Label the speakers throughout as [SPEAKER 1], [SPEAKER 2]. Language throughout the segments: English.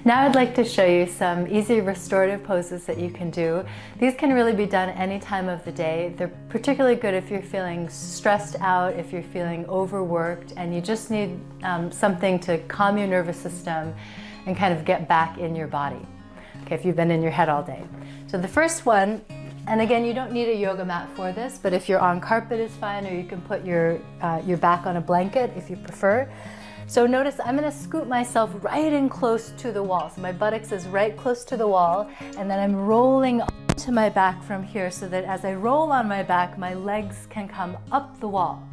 [SPEAKER 1] Now I'd like to show you some easy restorative poses that you can do. These can really be done any time of the day. They're particularly good if you're feeling stressed out, if you're feeling overworked, and you just need something to calm your nervous system and kind of get back in your body. Okay, if you've been in your head all day. So the first one, and again, you don't need a yoga mat for this, but if you're on carpet is fine, or you can put your back on a blanket if you prefer. So notice I'm going to scoot myself right in close to the wall. So my buttocks is right close to the wall, and then I'm rolling onto my back from here so that as I roll on my back, my legs can come up the wall.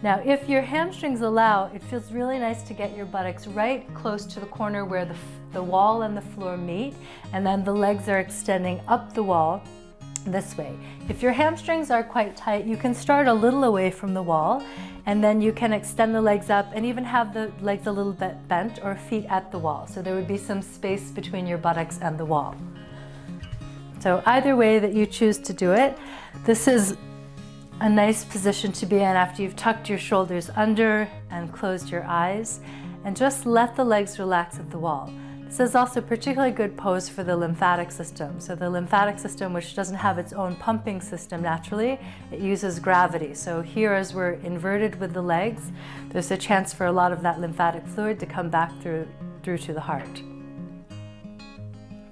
[SPEAKER 1] Now, if your hamstrings allow, it feels really nice to get your buttocks right close to the corner where the wall and the floor meet, and then the legs are extending up the wall this way. If your hamstrings are quite tight, you can start a little away from the wall, and then you can extend the legs up and even have the legs a little bit bent or feet at the wall. So there would be some space between your buttocks and the wall. So either way that you choose to do it, this is a nice position to be in after you've tucked your shoulders under and closed your eyes, and just let the legs relax at the wall. This is also a particularly good pose for the lymphatic system. So the lymphatic system, which doesn't have its own pumping system naturally, it uses gravity. So here, as we're inverted with the legs, there's a chance for a lot of that lymphatic fluid to come back through to the heart.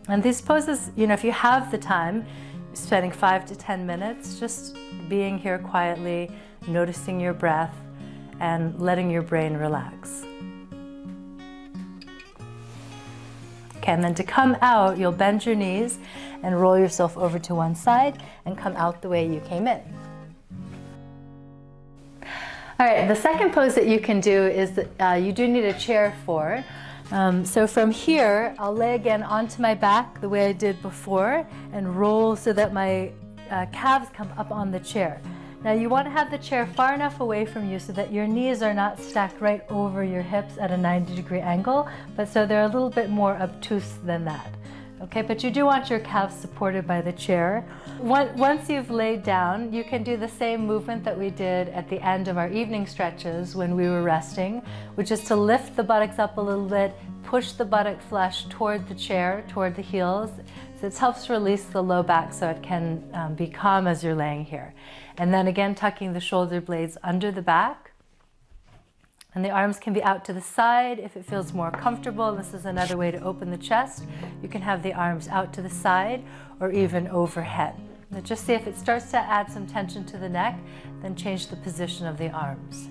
[SPEAKER 1] And these poses, if you have the time, spending 5 to 10 minutes, just being here quietly, noticing your breath, and letting your brain relax. Okay, and then to come out, you'll bend your knees and roll yourself over to one side and come out the way you came in. All right, the second pose that you can do is that you do need a chair for. So from here, I'll lay again onto my back the way I did before and roll so that my calves come up on the chair. Now you want to have the chair far enough away from you so that your knees are not stacked right over your hips at a 90-degree angle, but so they're a little bit more obtuse than that. Okay, but you do want your calves supported by the chair. Once you've laid down, you can do the same movement that we did at the end of our evening stretches when we were resting, which is to lift the buttocks up a little bit, push the buttock flesh toward the chair, toward the heels. So it helps release the low back so it can be calm as you're laying here. And then again, tucking the shoulder blades under the back. And the arms can be out to the side if it feels more comfortable. This is another way to open the chest. You can have the arms out to the side or even overhead. Now just see if it starts to add some tension to the neck, then change the position of the arms.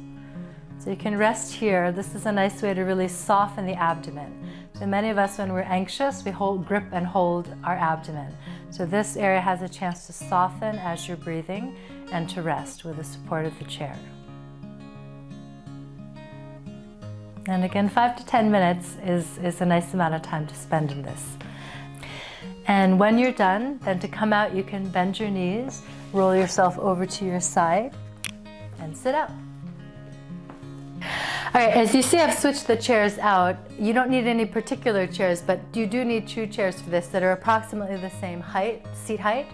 [SPEAKER 1] So you can rest here. This is a nice way to really soften the abdomen. So many of us, when we're anxious, we grip and hold our abdomen. So this area has a chance to soften as you're breathing and to rest with the support of the chair. And again, 5 to 10 minutes is a nice amount of time to spend in this. And when you're done, then to come out, you can bend your knees, roll yourself over to your side, and sit up. All right, as you see, I've switched the chairs out. You don't need any particular chairs, but you do need 2 chairs for this that are approximately the same height, seat height.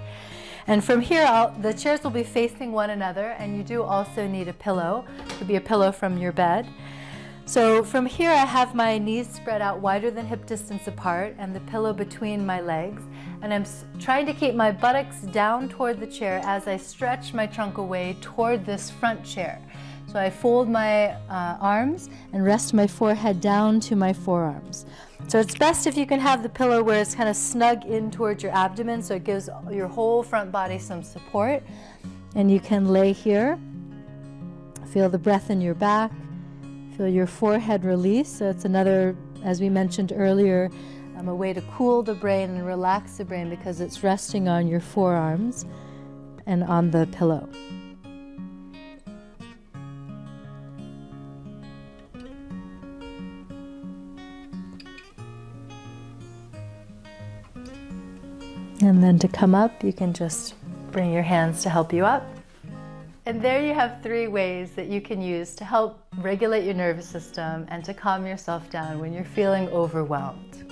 [SPEAKER 1] And from here, the chairs will be facing one another, and you do also need a pillow. It could be a pillow from your bed. So from here, I have my knees spread out wider than hip distance apart and the pillow between my legs. And I'm trying to keep my buttocks down toward the chair as I stretch my trunk away toward this front chair. So I fold my arms and rest my forehead down to my forearms. So it's best if you can have the pillow where it's kind of snug in towards your abdomen, so it gives your whole front body some support. And you can lay here, feel the breath in your back, feel your forehead release. So it's another, as we mentioned earlier, a way to cool the brain and relax the brain because it's resting on your forearms and on the pillow. And then to come up, you can just bring your hands to help you up. And there you have 3 ways that you can use to help regulate your nervous system and to calm yourself down when you're feeling overwhelmed.